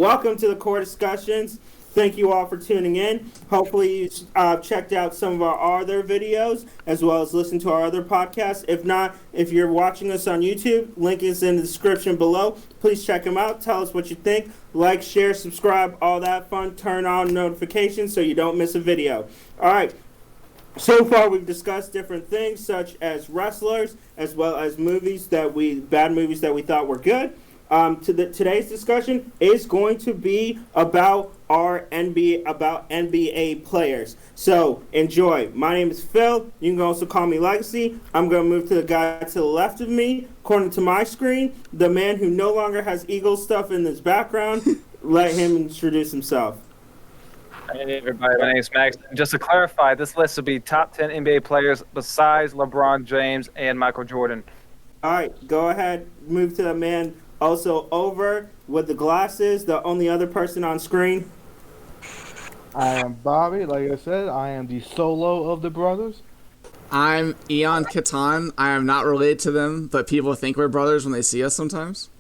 welcome to the core discussions. Thank you all for tuning in. Hopefully you checked out some of our other videos as well as listened to our other podcasts. If not, if you're watching us on YouTube, link is in the description below. Please check them out. Tell us what you think. Like, share, subscribe, all that fun. Turn on notifications so you don't miss a video. All right. So far, we've discussed different things such as wrestlers as well as bad movies that we thought were good. Today's discussion is going to be about NBA players. So enjoy. My name is Phil. You can also call me Legacy. I'm going to move to the guy to the left of me, according to my screen, the man who no longer has Eagle stuff in his background. Let him introduce himself. Hey everybody, my name is Max. Just to clarify, this list will be top 10 NBA players besides LeBron James and Michael Jordan. All right, go ahead. Move to the man also over with the glasses, the only other person on screen. I am Bobby. Like I said, I am the solo of the brothers. I'm Eon Catan. I am not related to them, but people think we're brothers when they see us sometimes.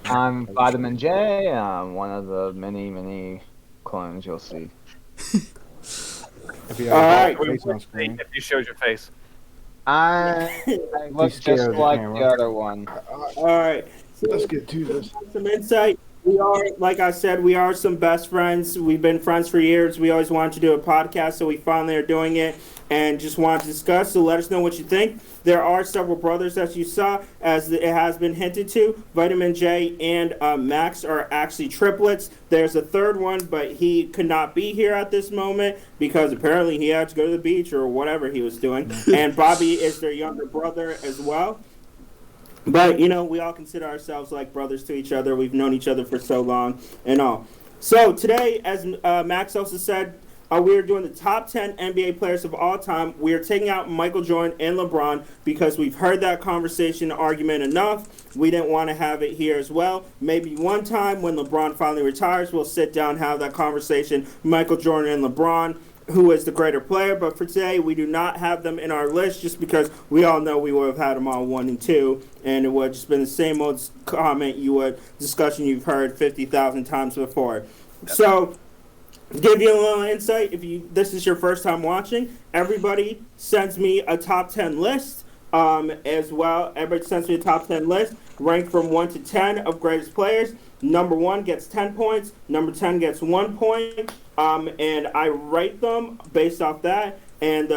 I'm Vitamin J. I'm one of the many clones you'll see. If you All right. If you showed your face. I look just like the other one. All right. So, let's get to this. Some insight. We are, like I said, we are some best friends. We've been friends for years. We always wanted to do a podcast, so we finally are doing it and just wanted to discuss. So let us know what you think. There are several brothers that you saw, as it has been hinted to. Vitamin J and Max are actually triplets. There's a third one, but he could not be here at this moment because apparently he had to go to the beach or whatever he was doing. And Bobby is their younger brother as well. But, you know, we all consider ourselves like brothers to each other. We've known each other for so long and all. So today, as Max also said, we are doing the top 10 NBA players of all time. We are taking out Michael Jordan and LeBron because we've heard that conversation argument enough. We didn't want to have it here as well. Maybe one time when LeBron finally retires, we'll sit down and have that conversation. Michael Jordan and LeBron, who is the greater player, but for today we do not have them in our list just because we all know we would have had them on 1 and 2, and it would have just been the same old discussion you've heard 50,000 times before. So, to give you a little insight, if this is your first time watching, everybody sends me a top 10 list as well. Everybody sends me a top 10 list ranked from 1 to 10 of greatest players. Number 1 gets 10 points. Number 10 gets 1 point. And I rate them based off that. And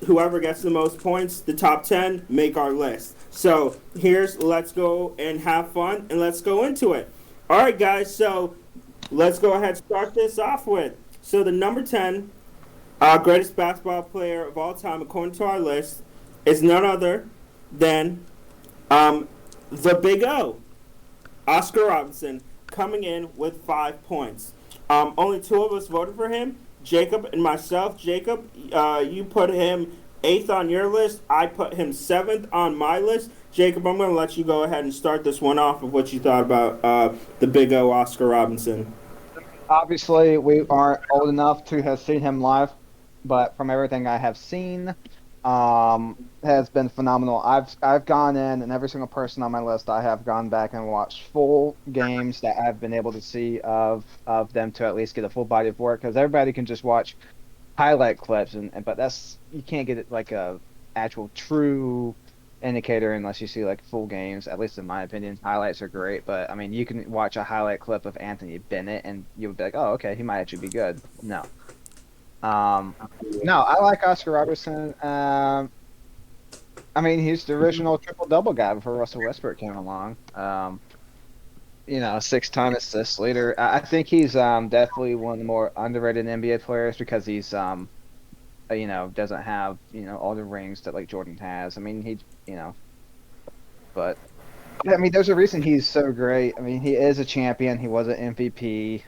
whoever gets the most points, the top 10, make our list. So let's go and have fun, and let's go into it. All right, guys, so let's go ahead and start this off with. So the number 10 greatest basketball player of all time, according to our list, is none other than the Big O, Oscar Robertson, coming in with 5 points. Only 2 of us voted for him, Jacob and myself. Jacob, you put him 8th on your list. I put him 7th on my list. Jacob, I'm going to let you go ahead and start this one off of what you thought about the Big O, Oscar Robertson. Obviously, we aren't old enough to have seen him live, but from everything I have seen, has been phenomenal. I've gone in, and every single person on my list, I have gone back and watched full games that I've been able to see of them to at least get a full body of work, because everybody can just watch highlight clips, but you can't get it like a actual true indicator unless you see like full games. At least in my opinion, highlights are great, but I mean, you can watch a highlight clip of Anthony Bennett and you would be like, oh, okay, he might actually be good. No, I like Oscar Robertson. I mean, he's the original triple-double guy before Russell Westbrook came along. 6-time assist leader. I think he's definitely one of the more underrated NBA players because he's doesn't have all the rings that like Jordan has. I mean, but I mean, there's a reason he's so great. I mean, he is a champion. He was an MVP.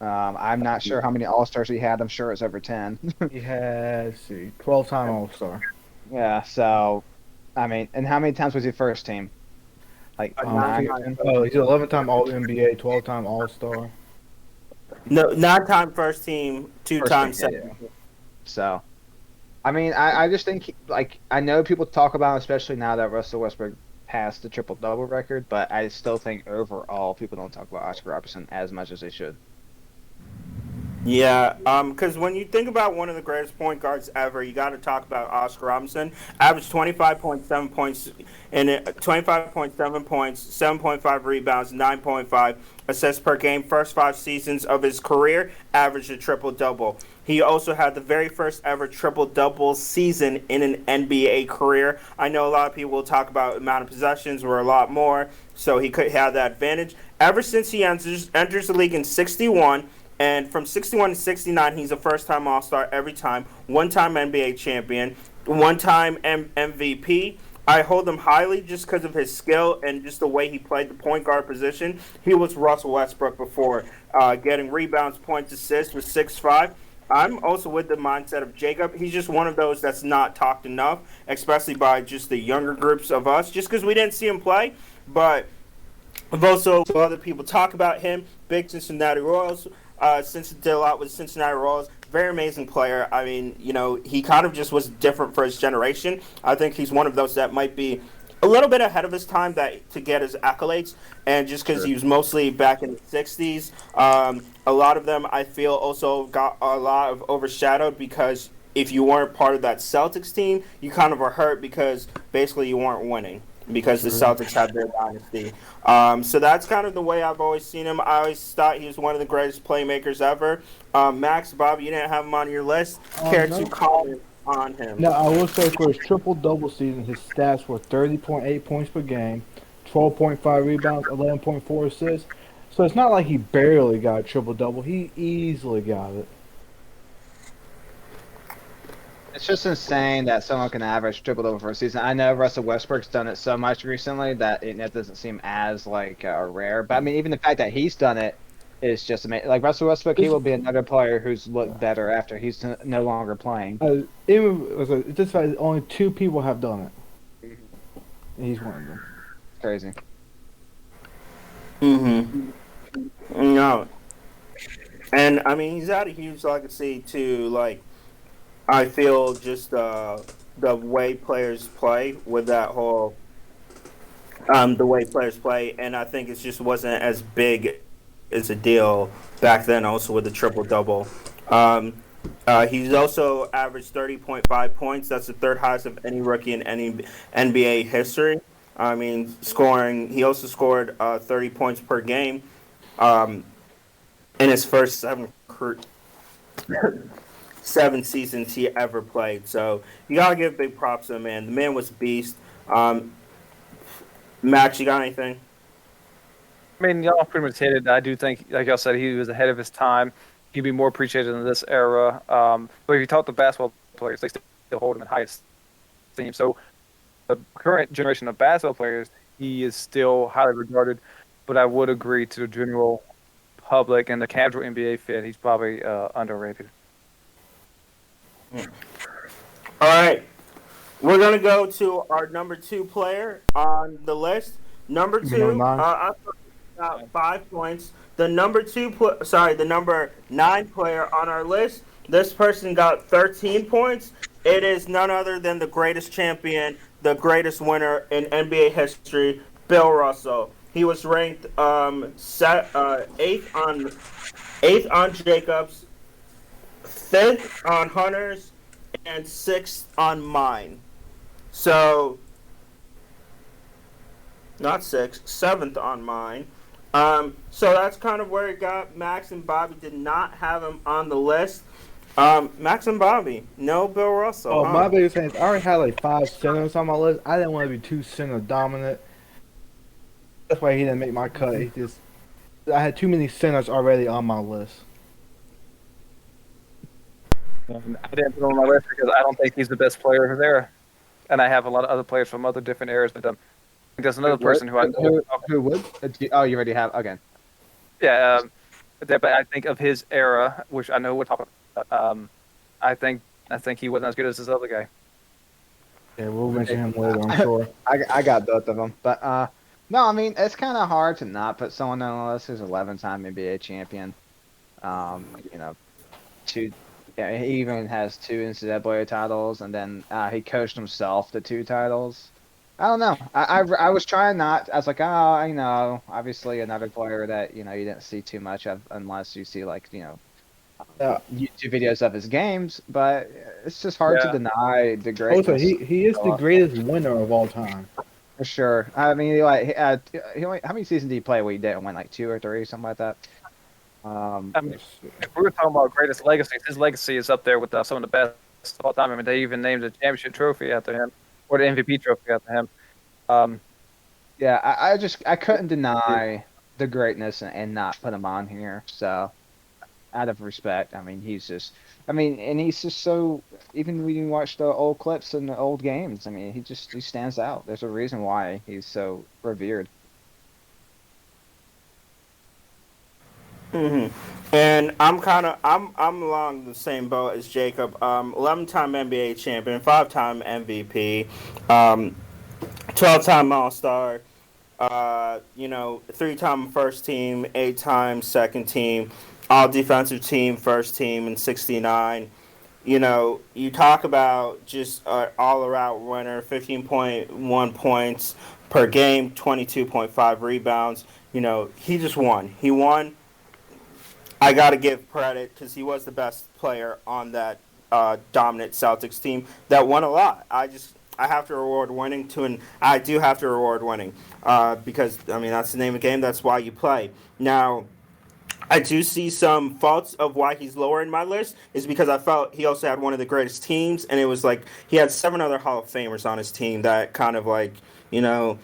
I'm not sure how many All-Stars he had. I'm sure it's over 10. He has 12-time All-Star. Yeah. So, I mean, and how many times was he first team? Like he's 11-time All-NBA, 12-time All-Star. No, 9-time first team, 2-time second. Yeah. So, I mean, I just think I know people talk about him, especially now that Russell Westbrook past the triple double record, but I still think overall people don't talk about Oscar Robertson as much as they should. Yeah, because when you think about one of the greatest point guards ever, you got to talk about Oscar Robinson. Averaged 25.7 points 25.7 points, 7.5 rebounds, 9.5 assists per game. First 5 seasons of his career, averaged a triple double. He also had the very first ever triple double season in an NBA career. I know a lot of people will talk about amount of possessions were a lot more, so he could have that advantage. Ever since he enters the league in '61. And from 61 to 69, he's a first-time All-Star every time, one-time NBA champion, one-time MVP. I hold him highly just because of his skill and just the way he played the point guard position. He was Russell Westbrook before, getting rebounds, points, assists with 6'5". I'm also with the mindset of Jacob. He's just one of those that's not talked enough, especially by just the younger groups of us, just because we didn't see him play. But I've also other people talk about him. Big Cincinnati Royals. Since did a lot with Cincinnati Royals. Very amazing player. I mean, he kind of just was different for his generation. I think he's one of those that might be a little bit ahead of his time to get his accolades, and just because he was mostly back in the '60s, a lot of them I feel also got a lot of overshadowed because if you weren't part of that Celtics team, you kind of were hurt because basically you weren't winning because the Celtics had their dynasty. So that's kind of the way I've always seen him. I always thought he was one of the greatest playmakers ever. Max, Bob, you didn't have him on your list. Care to comment on him? No, I will say for his triple-double season, his stats were 30.8 points per game, 12.5 rebounds, 11.4 assists. So it's not like he barely got a triple-double. He easily got it. It's just insane that someone can average triple double for a season. I know Russell Westbrook's done it so much recently that it doesn't seem as rare. But I mean, even the fact that he's done it is just amazing. Like Russell Westbrook, he will be another player who's looked better after he's no longer playing. It's just like only 2 people have done it. And he's one of them. Crazy. No. And I mean, he's had a huge legacy too. Like, I feel just the way players play with that whole the way players play, and I think it just wasn't as big as a deal back then. Also with the triple double, he's also averaged 30.5 points. That's the third highest of any rookie in any NBA history. I mean, scoring. He also scored 30 points per game in his first 7 seasons he ever played. So you gotta give big props to the man. The man was a beast. Max, you got anything? I mean, y'all pretty much hit it. I do think, like y'all said, he was ahead of his time. He'd be more appreciated in this era. But if you talk to basketball players, they still hold him in highest esteem. So the current generation of basketball players, he is still highly regarded. But I would agree to the general public and the casual NBA fan, he's probably underrated. All right. We're going to go to our number 2 player on the list. Number 2, I got 5 points. The number 9 player on our list, this person got 13 points. It is none other than the greatest champion, the greatest winner in NBA history, Bill Russell. He was ranked 8th on Jacobs, 5th on Hunter's, and 6th on mine. So, not 6th, 7th on mine. So that's kind of where it got. Max and Bobby did not have him on the list. Max and Bobby, no Bill Russell. Oh, my biggest thing is I already had like 5 centers on my list. I didn't want to be too center dominant. That's why he didn't make my cut. I had too many centers already on my list. And I didn't put him on my list because I don't think he's the best player of his era. And I have a lot of other players from other different eras. But there's another person who I know. Who would? Oh, you already have? Okay. Yeah, but I think of his era, which I know we're talking about. I think he wasn't as good as this other guy. Yeah, we'll mention him later, I'm sure. I got both of them. But no, I mean, it's kind of hard to not put someone on the list who's 11-time NBA champion. He even has 2 NCAA titles, and then he coached himself to 2 titles. I don't know. I was trying not. I was like, oh, obviously another player that you didn't see too much of unless you see like Yeah. YouTube videos of his games. But it's just hard to Yeah. deny the Also, greatness. he is the greatest winner of all time. For sure. I mean, like, how many seasons did he play where he didn't win? Like two or three, something like that. I mean, if we were talking about greatest legacies, his legacy is up there with some of the best of all time. I mean, they even named the championship trophy after him, or the MVP trophy after him. Um, Yeah, I couldn't deny the greatness and not put him on here. So out of respect, I mean, and he's just so. Even when you watch the old clips and the old games, I mean, he stands out. There's a reason why he's so revered. And I'm along the same boat as Jacob. 11-time NBA champion, 5-time MVP, 12-time All Star. 3-time first team, 8-time second team, all defensive team, first team, and 69. You talk about just an all around winner, 15.1 points per game, 22.5 rebounds. He just won. He won. I got to give credit because he was the best player on that dominant Celtics team that won a lot. I have to reward winning to, and I do have to reward winning because I mean that's the name of the game. That's why you play. Now, I do see some faults of why he's lower in my list is because I felt he also had one of the greatest teams, and it was like he had 7 other Hall of Famers on his team that kind of like you know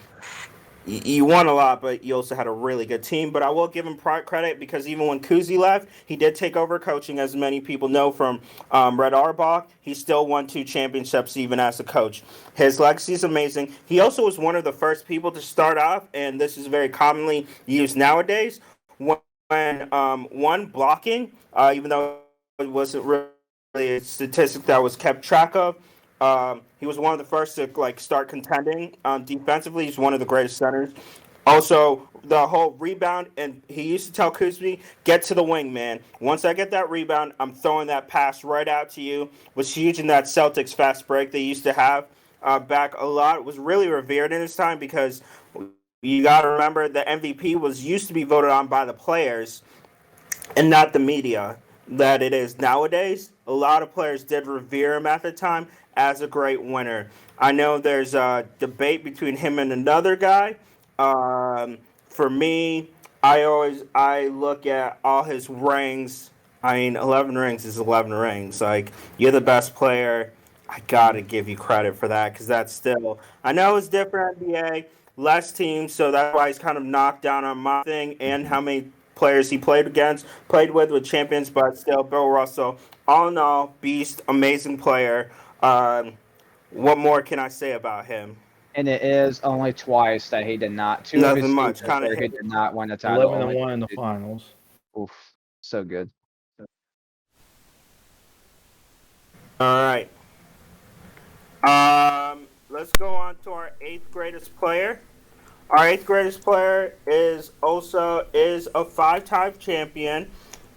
you won a lot, but you also had a really good team. But I will give him credit because even when Kuzi left, he did take over coaching, as many people know from Red Auerbach. He still won 2 championships even as a coach. His legacy is amazing. He also was one of the first people to start off, and this is very commonly used nowadays, when one blocking, even though it wasn't really a statistic that was kept track of. He was one of the first to start contending defensively. He's one of the greatest centers. Also, the whole rebound, and he used to tell Kuzmi, "Get to the wing, man. Once I get that rebound, I'm throwing that pass right out to you." Was huge in that Celtics fast break they used to have back a lot. It was really revered in his time because you got to remember the MVP was used to be voted on by the players and not the media that it is nowadays. A lot of players did revere him at the time as a great winner. I know there's a debate between him and another guy. For me, I look at all his rings. I mean, 11 rings is 11 rings. Like you're the best player. I gotta give you credit for that because that's still. I know it's different NBA, less teams, so that's why he's kind of knocked down on my thing and how many players he played with champions, but still, Bill Russell. All in all, beast, amazing player. What more can I say about him? And it is only twice that he did not. Two of his Nothing much. seasons Kind of where he hit. did not win the title. 11-1 in the finals. Oof, so good. All right. Let's go on to our eighth greatest player. Our eighth greatest player is a 5-time champion,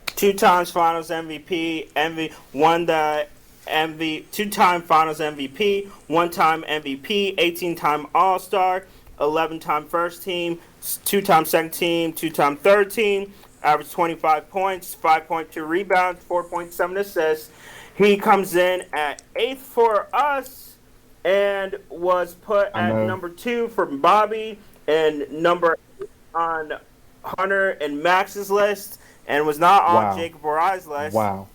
2 times Finals MVP, won the 2-time Finals MVP, 1-time MVP, 18-time All Star, 11-time first team, 2-time second team, 2-time third team, averaged 25 points, 5.2 rebounds, 4.7 assists. He comes in at eighth for us and was put at number 2 from Bobby and number 8 on Hunter and Max's list and was not on Jacob Barai's list. Wow.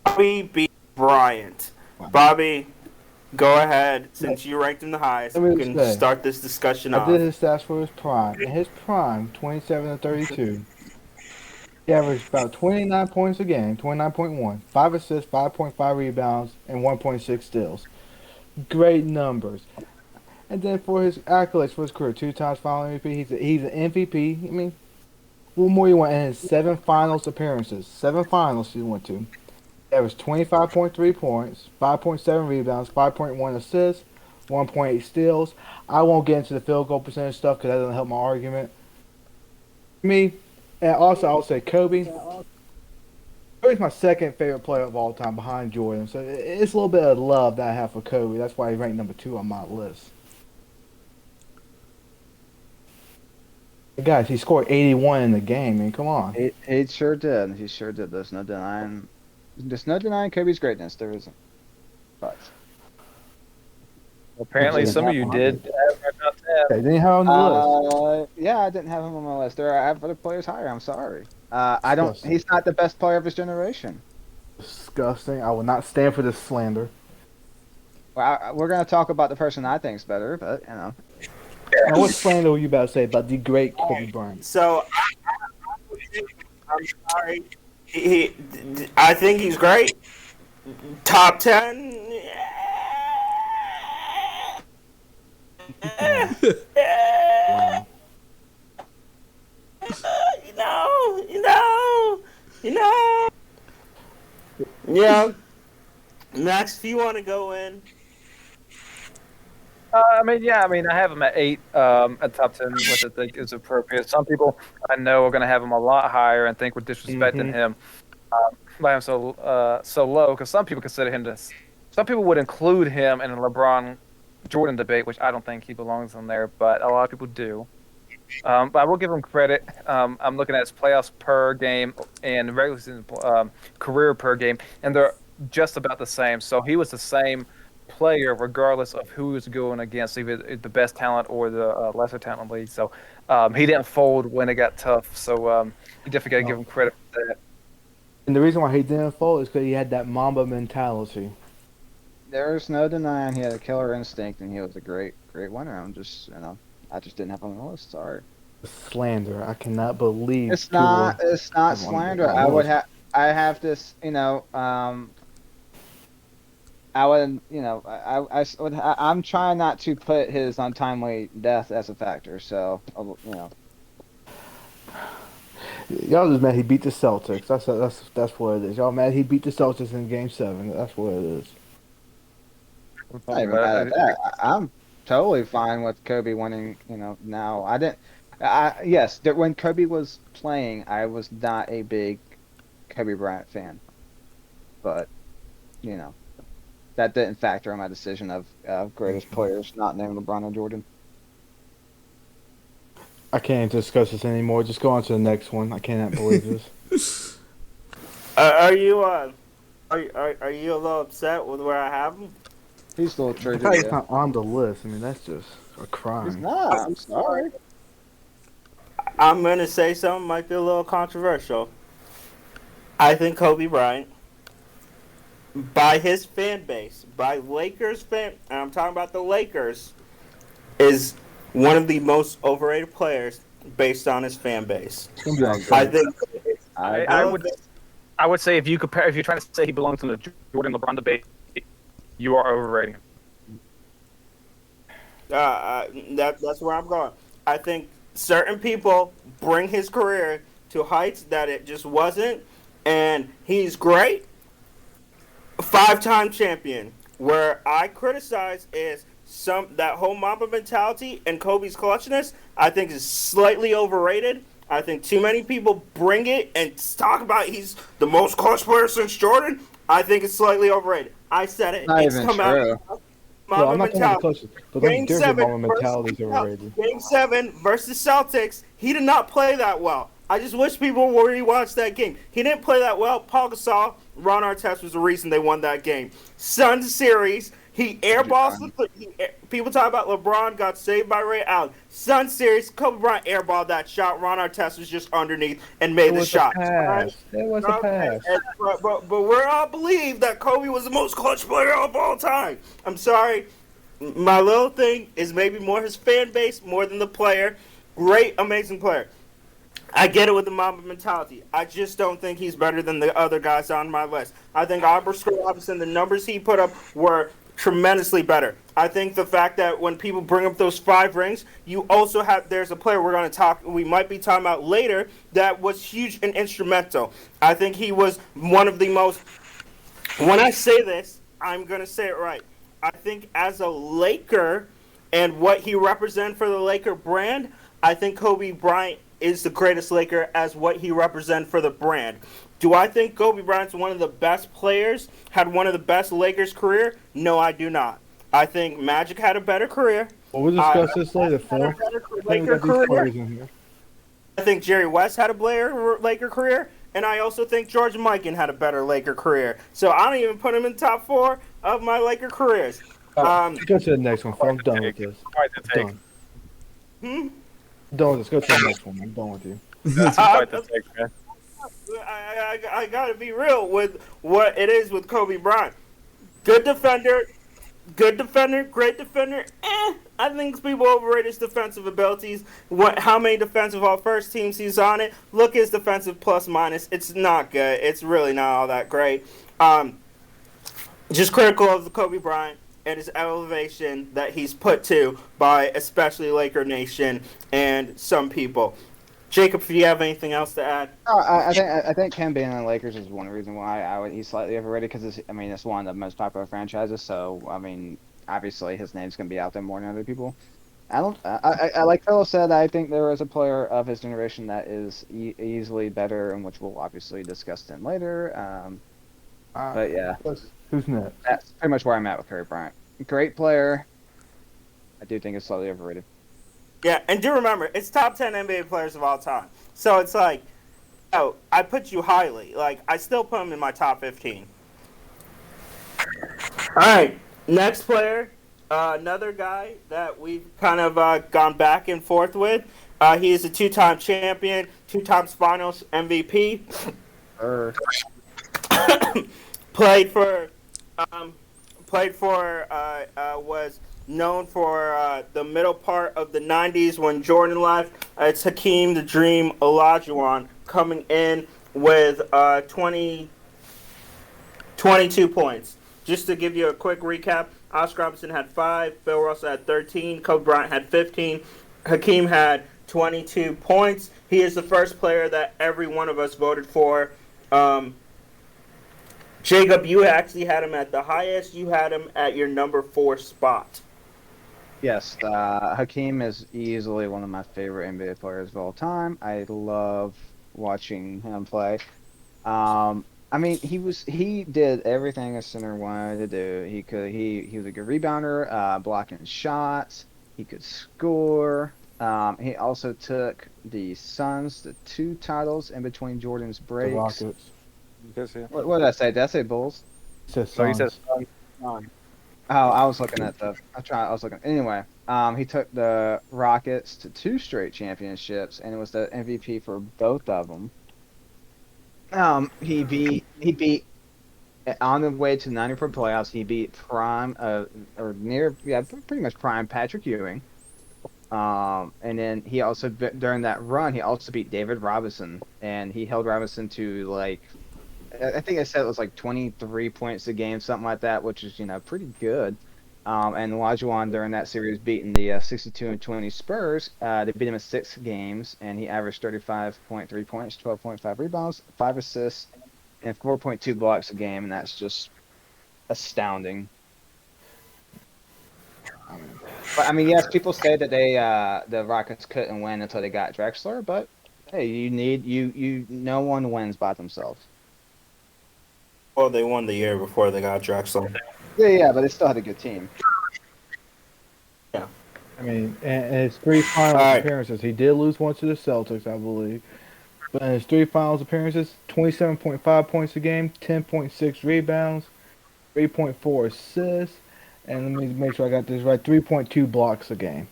Bobby B. Bryant. Wow. Bobby, go ahead. Since you ranked him the highest, we can start this discussion off. I did his stats for his prime. In his prime, 27 and 32. He averaged about 29 points a game, 29.1, 5 assists, 5.5 rebounds, and 1.6 steals. Great numbers. And then for his accolades for his career, 2 times final MVP. He's an MVP. I mean, what more you want? And his 7 finals appearances. 7 finals he went to. He averaged 25.3 points, 5.7 rebounds, 5.1 assists, 1.8 steals. I won't get into the field goal percentage stuff because that doesn't help my argument. Me, and also I'll say Kobe. Kobe's my second favorite player of all time behind Jordan. So it's a little bit of love that I have for Kobe. That's why he's ranked number 2 on my list. Guys, he scored 81 in the game. I mean, come on. He sure did. He sure did. There's no denying Kobe's greatness. There isn't. But Apparently, some of you did. Okay, didn't have on the list. yeah, I didn't have him on my list. I have other players higher. I'm sorry. I don't. Disgusting. He's not the best player of his generation. Disgusting. I will not stand for this slander. Well, we're gonna talk about the person I think's better, but you know. Now, what slander were you about to say about the great Kobe Bryant? So I'm sorry. I think he's great. Top 10. Wow. You know. Yeah. Max, if you want to go in. I have him at 8, at top 10, which I think is appropriate. Some people I know are going to have him a lot higher and think we're disrespecting him by him so low, because some people consider him to. Some people would include him in a LeBron Jordan debate, which I don't think he belongs in there, but a lot of people do. But I will give him credit. I'm looking at his playoffs per game and regular season career per game, and they're just about the same. So he was the same player regardless of who he was going against, either the best talent or the lesser talent league. So he didn't fold when it got tough. So you definitely got to give him credit for that. And the reason why he didn't fold is because he had that Mamba mentality. There's no denying he had a killer instinct and he was a great winner. I just didn't have him on the list. Sorry. Slander. I cannot believe. It's not slander. I have this, I'm trying not to put his untimely death as a factor. So, Y'all just mad he beat the Celtics. That's what it is. Y'all mad he beat the Celtics in Game 7. That's what it is. I'm not even mad at that. I'm totally fine with Kobe winning. Now when Kobe was playing, I was not a big Kobe Bryant fan, but that didn't factor in my decision of greatest players not named LeBron or Jordan. I can't discuss this anymore. Just go on to the next one. I cannot believe this. Are you a little upset with where I have him? He's a little The triggered. fact he's not on the list. I mean, that's just a crime. He's not. I'm sorry. I'm gonna say something might be a little controversial. I think Kobe Bryant, by his fan base, by Lakers fan, and I'm talking about the Lakers, is one of the most overrated players based on his fan base. I think I would say if you're trying to say he belongs in the Jordan LeBron debate, you are overrating him. That's where I'm going. I think certain people bring his career to heights that it just wasn't, and he's great. 5-time champion. Where I criticize is that whole Mamba mentality and Kobe's clutchness, I think is slightly overrated. I think too many people bring it and talk about he's the most clutch player since Jordan. I think it's slightly overrated. I said it. Not It's even come true. out. Well, I'm Mamba not talking about the mentality. closest, but Game there's 7 Mamba mentality is overrated. Game 7 versus Celtics, he did not play that well. I just wish people would rewatch that game. He didn't play that well. Paul Gasol, Ron Artest was the reason they won that game. Suns series, he airballs. People talk about LeBron got saved by Ray Allen. Suns series, Kobe Bryant airballed that shot. Ron Artest was just underneath and made the shot. It was a pass. But we're all believe that Kobe was the most clutch player of all time. I'm sorry. My little thing is maybe more his fan base more than the player. Great, amazing player. I get it with the Mamba mentality. I just don't think he's better than the other guys on my list. I think Albert Robinson, the numbers he put up were tremendously better. I think the fact that when people bring up those 5 rings, you also have, there's a player we might be talking about later that was huge and instrumental. I think he was one of the most, when I say this, I'm going to say it right. I think as a Laker and what he represents for the Laker brand, I think Kobe Bryant is the greatest Laker as what he represents for the brand. Do I think Kobe Bryant's one of the best players, had one of the best Lakers career? No, I do not. I think Magic had a better career. Well, we'll discuss this later, Phil. Laker career. I think Jerry West had a better Laker career, and I also think George Mikan had a better Laker career. So I don't even put him in top four of my Laker careers. Let's go to the next one, Phil. I'm done with this. Quite the take. Done. Hmm? Done with this. Go to the next one. I'm done with you. That's quite the take, man. I gotta be real with what it is with Kobe Bryant. Good defender, great defender. I think people overrate his defensive abilities. How many defensive all first teams he's on it? Look at his defensive plus minus. It's not good. It's really not all that great. Just critical of the Kobe Bryant and his elevation that he's put to by especially Laker Nation and some people. Jacob, if you have anything else to add? I think him being on the Lakers is one reason why he's slightly overrated because it's one of the most popular franchises. So obviously his name's gonna be out there more than other people. I like Phil said. I think there is a player of his generation that is easily better, and which we'll obviously discuss then later. But yeah, Who's next? that's pretty much where I'm at with Kobe Bryant. Great player. I do think it's slightly overrated. Yeah, and do remember, it's top 10 NBA players of all time. So it's like, oh, I put you highly. Like, I still put him in my top 15. All right, next player, another guy that we've kind of gone back and forth with. He is a two-time champion, two times Finals MVP. Was known for the middle part of the 90s when Jordan left. It's Hakeem the Dream Olajuwon coming in with 22 points. Just to give you a quick recap, Oscar Robertson had 5, Bill Russell had 13, Kobe Bryant had 15, Hakeem had 22 points. He is the first player that every one of us voted for. Jacob, you actually had him at the highest. You had him at your number 4 spot. Yes, Hakeem is easily one of my favorite NBA players of all time. I love watching him play. He did everything a center wanted to do. He was a good rebounder, blocking shots. He could score. He also took the Suns to 2 titles in between Jordan's The breaks. Rockets. What did I say? Did I say Bulls? So he says, Oh, I was looking at I was looking. Anyway, he took the Rockets to 2 straight championships and was the MVP for both of them. He beat on the way to 94 playoffs. He beat pretty much prime Patrick Ewing. And then he also during that run he also beat David Robinson, and he held Robinson to I think I said it was 23 points a game, something like that, which is pretty good. And Olajuwon during that series beating the 62-20 Spurs. They beat him in 6 games, and he averaged 35.3 points, 12.5 rebounds, 5 assists, and 4.2 blocks a game, and that's just astounding. But yes, people say that the Rockets couldn't win until they got Drexler, but hey, no one wins by themselves. Well, they won the year before they got Drexler. Yeah, but they still had a good team. Yeah. And his 3 finals appearances, he did lose one to the Celtics, I believe. But in his 3 finals appearances, 27.5 points a game, 10.6 rebounds, 3.4 assists, and let me make sure I got this right, 3.2 blocks a game.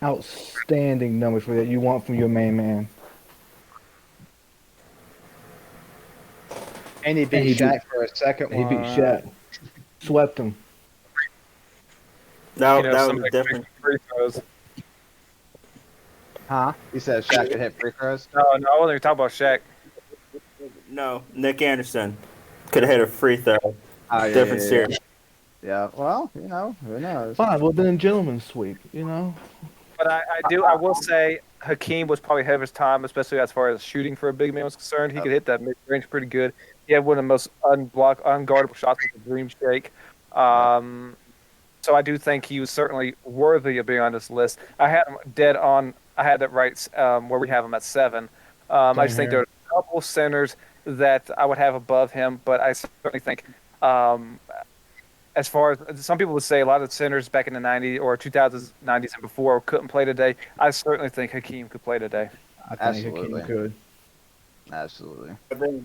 Outstanding numbers for that you want from your main man. And he beat Shaq for a second one. He beat Shaq. Swept him. That was different. Free throws. Huh? You said Shaq could hit free throws? No, I wasn't even talking about Shaq. No, Nick Anderson could hit a free throw. Oh, Different series. Yeah, well, who knows? Fine, well then gentleman's sweep, But I will say Hakeem was probably ahead of his time, especially as far as shooting for a big man was concerned. He could hit that mid-range pretty good. He had one of the most unguardable shots with the dream shake. So I do think he was certainly worthy of being on this list. I had him dead on. I had that right where we have him at 7. I just think there are a couple centers that I would have above him, but I certainly think as far as some people would say, a lot of centers back in the 90s or 2000s, 90s and before couldn't play today. I certainly think Hakeem could play today. I think Absolutely. Hakeem could. Absolutely. I think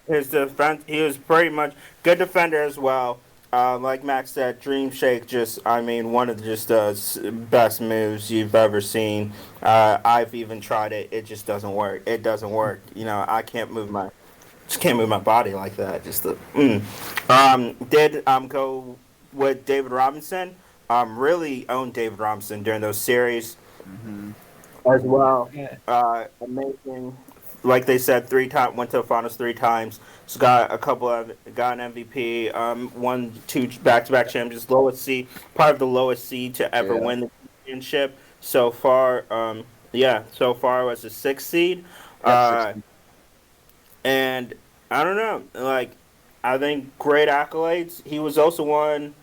his defense, he was pretty much good defender as well. Like Max said, Dream Shake just, I mean, one of the just best moves you've ever seen. I've even tried it. It just doesn't work. It doesn't work. You know, I can't move my, just can't move my body like that. Just the, did go with David Robinson. Really owned David Robinson during those series Hmm. as well. Yeah. Amazing. Like they said, 3 times went to the finals 3 times. So got a couple of got an MVP. Won 2 back-to-back champions. Lowest seed, part of the lowest seed to ever Yeah. win the championship so far. Yeah, so far was a 6th seed. Yep. Uh, 60. and I don't know, like I think great accolades. He was also one.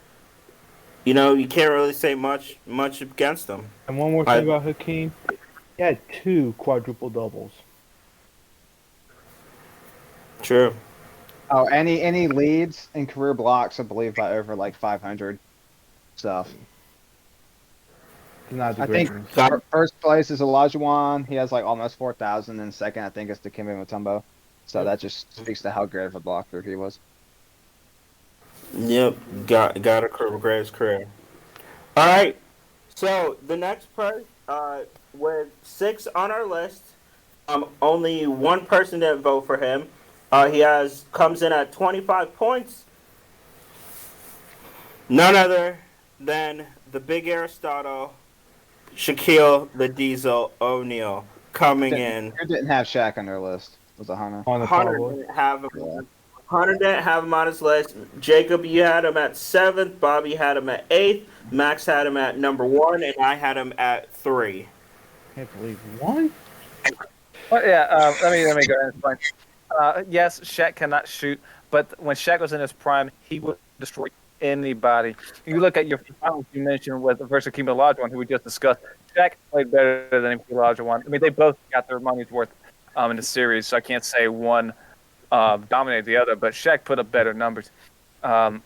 You know, you can't really say much against him. And one more thing about Hakeem, he had 2 quadruple doubles. True. Oh, any leads in career blocks, I believe, by over like 500 stuff. He's not the I think greatest. first place is Olajuwon. He has like almost 4,000, and second, I think, is Dikembe Mutombo. So that just speaks to how great of a blocker he was. Yep, got a greatest career. All right, so the next part, with 6 on our list, only one person didn't vote for him. He comes in at 25 points. None other than the big Aristotle, Shaquille the Diesel O'Neal, coming in. Who didn't have Shaq on their list? Was it Hunter? On the Hunter Cowboys. didn't have him. Yeah. Hunter didn't have him on his list. Jacob, you had him at 7th. Bobby had him at 8th. Max had him at number 1, and I had him at 3. Can't believe one. Well, yeah, let me go ahead and explain. Yes, Shaq cannot shoot, but when Shaq was in his prime, he would destroy anybody. You look at your finals you mentioned with versus Hakeem Olajuwon, who we just discussed. Shaq played better than Hakeem Olajuwon. I mean, they both got their money's worth in the series, so I can't say one dominated the other, but Shaq put up better numbers. But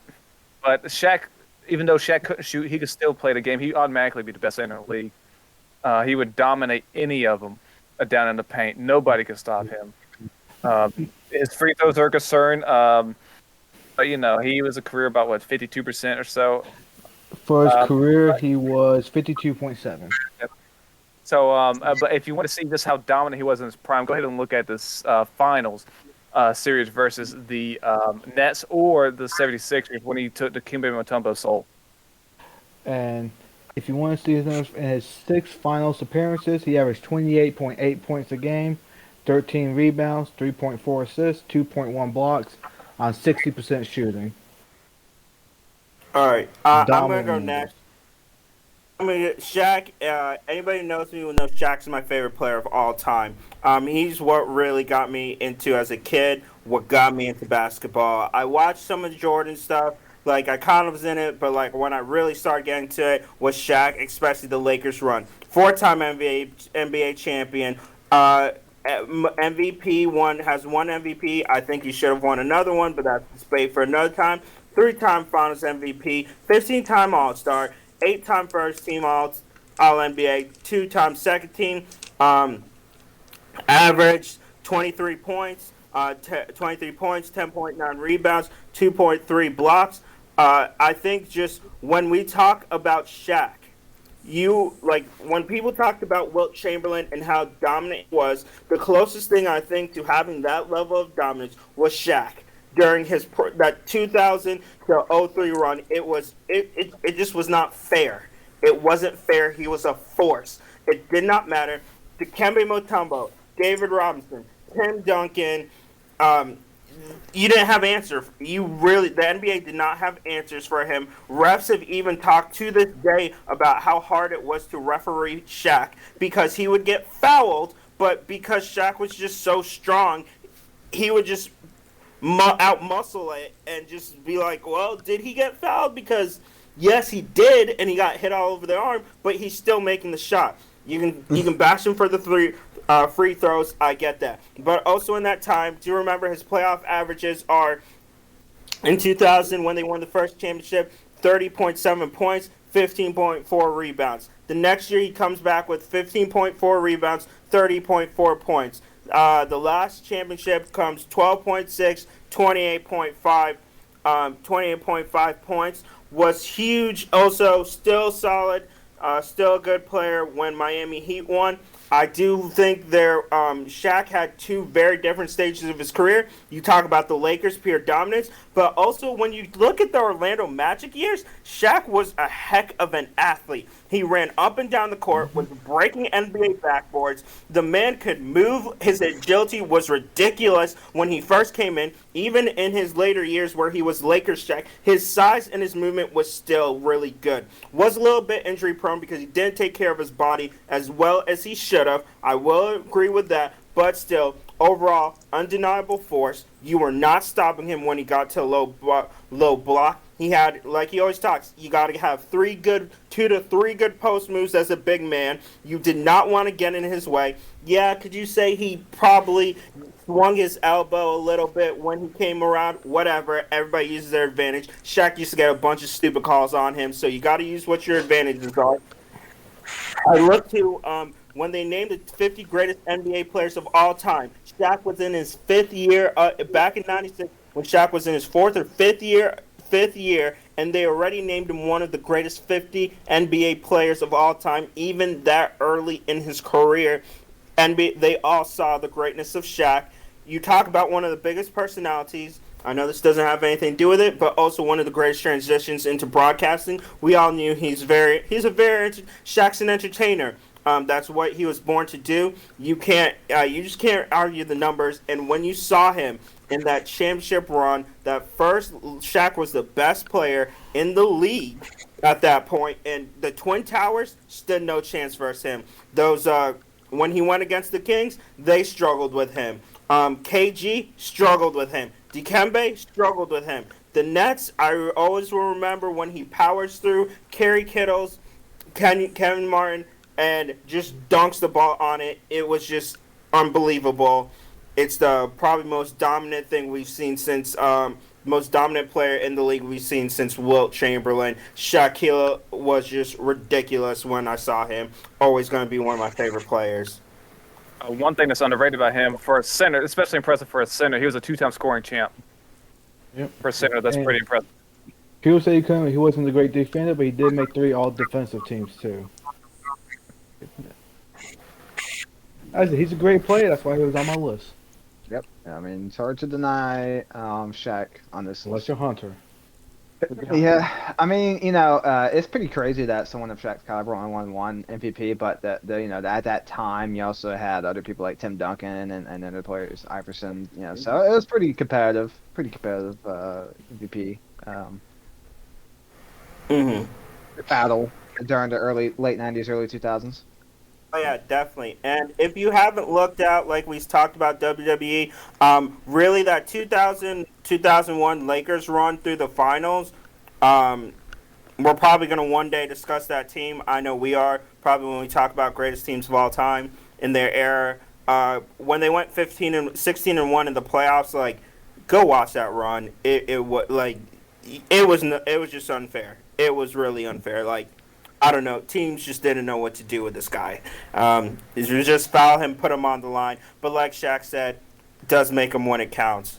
Shaq, even though Shaq couldn't shoot, he could still play the game. He automatically be the best center in the league. He would dominate any of them down in the paint. Nobody could stop him. His free throws are a concern, but you know he was a career about 52% or so. For his career, he was 52.7. So, but if you want to see just how dominant he was in his prime, go ahead and look at this finals series versus the Nets or the 76ers when he took the Dikembe Mutombo soul. And if you want to see his numbers in his 6 finals appearances, he averaged 28.8 points a game, 13 rebounds, 3.4 assists, 2.1 blocks on 60% shooting. All right, I'm gonna Dominant go numbers. next. I mean, Shaq. Anybody who knows me will know Shaq's my favorite player of all time. He's what really got me into as a kid. What got me into basketball. I watched some of the Jordan stuff. Like I kind of was in it, but like when I really started getting to it was Shaq, especially the Lakers run. 4-time NBA champion. MVP has one MVP. I think he should have won another one, but that's debate for another time. 3-time Finals MVP, 15-time All-Star, 8-time first team All NBA, 2-time second team. Averaged 23 points, 10.9 rebounds, 2.3 blocks. I think just when we talk about Shaq, when people talked about Wilt Chamberlain and how dominant he was, the closest thing I think to having that level of dominance was Shaq during that 2000 to 03 run. It just was not fair. It wasn't fair. He was a force. It did not matter. Dikembe Mutombo, David Robinson, Tim Duncan, you didn't have answers. The NBA did not have answers for him. Refs have even talked to this day about how hard it was to referee Shaq because he would get fouled, but because Shaq was just so strong, he would just out-muscle it and just be like, well, did he get fouled? Because, yes, he did, and he got hit all over the arm, but he's still making the shot. You can bash him for the free throws. I get that. But also in that time, do you remember his playoff averages are, in 2000 when they won the first championship, 30.7 points, 15.4 rebounds. The next year he comes back with 15.4 rebounds, 30.4 points. The last championship comes 12.6, 28.5, 28.5 points. Was huge. Also, still solid. Still a good player when Miami Heat won. I do think Shaq had two very different stages of his career. You talk about the Lakers, pure dominance, but also when you look at the Orlando Magic years, Shaq was a heck of an athlete. He ran up and down the court, was breaking NBA backboards. The man could move. His agility was ridiculous when he first came in. Even in his later years where he was Lakers Shaq, his size and his movement was still really good. Was a little bit injury prone because he didn't take care of his body as well as he should have. I will agree with that, but still, overall, undeniable force. You were not stopping him when he got to low block. He had, like he always talks, you got to have 2 to 3 good post moves as a big man. You did not want to get in his way. Yeah, could you say he probably swung his elbow a little bit when he came around? Whatever. Everybody uses their advantage. Shaq used to get a bunch of stupid calls on him, so you got to use what your advantages are. I look to when they named the 50 greatest NBA players of all time. Shaq was in his 5th year back in '96 when Shaq was in his 4th or 5th year, and they already named him one of the greatest 50 NBA players of all time, even that early in his career. And they all saw the greatness of Shaq. You talk about one of the biggest personalities. I know this doesn't have anything to do with it, but also one of the greatest transitions into broadcasting. We all knew Shaq's an entertainer. That's what he was born to do. You just can't argue the numbers. And when you saw him in that championship run, that first Shaq was the best player in the league at that point, and the Twin Towers stood no chance versus him. When he went against the Kings, they struggled with him. KG struggled with him. Dikembe struggled with him. The Nets, I always will remember when he powers through Kerry Kittles, Kevin Martin, and just dunks the ball on it. It was just unbelievable. It's the probably most dominant thing we've seen since most dominant player in the league we've seen since Wilt Chamberlain. Shaquille was just ridiculous when I saw him. Always going to be one of my favorite players. One thing that's underrated by him for a center, especially impressive for a center, he was a 2-time scoring champ. Yep. For a center, that's pretty impressive. People say he wasn't a great defender, but he did make 3 all-defensive teams too. He's a great player. That's why he was on my list. Yep. I mean, it's hard to deny Shaq on this Unless list. you're Hunter. Yeah, I mean, it's pretty crazy that someone of Shaq's caliber only won 1 MVP, but at that time you also had other people like Tim Duncan and other players, Iverson, so it was pretty competitive MVP battle during the late '90s, early 2000s. Oh yeah, definitely. And if you haven't looked out, like we talked about WWE, really that 2001 Lakers run through the finals, we're probably going to one day discuss that team. I know we are, probably when we talk about greatest teams of all time in their era. When they went 16-1 in the playoffs, like, go watch that run. It was just unfair. It was really unfair. Like, I don't know. Teams just didn't know what to do with this guy. It was just foul him, put him on the line. But like Shaq said, it does make him when it counts.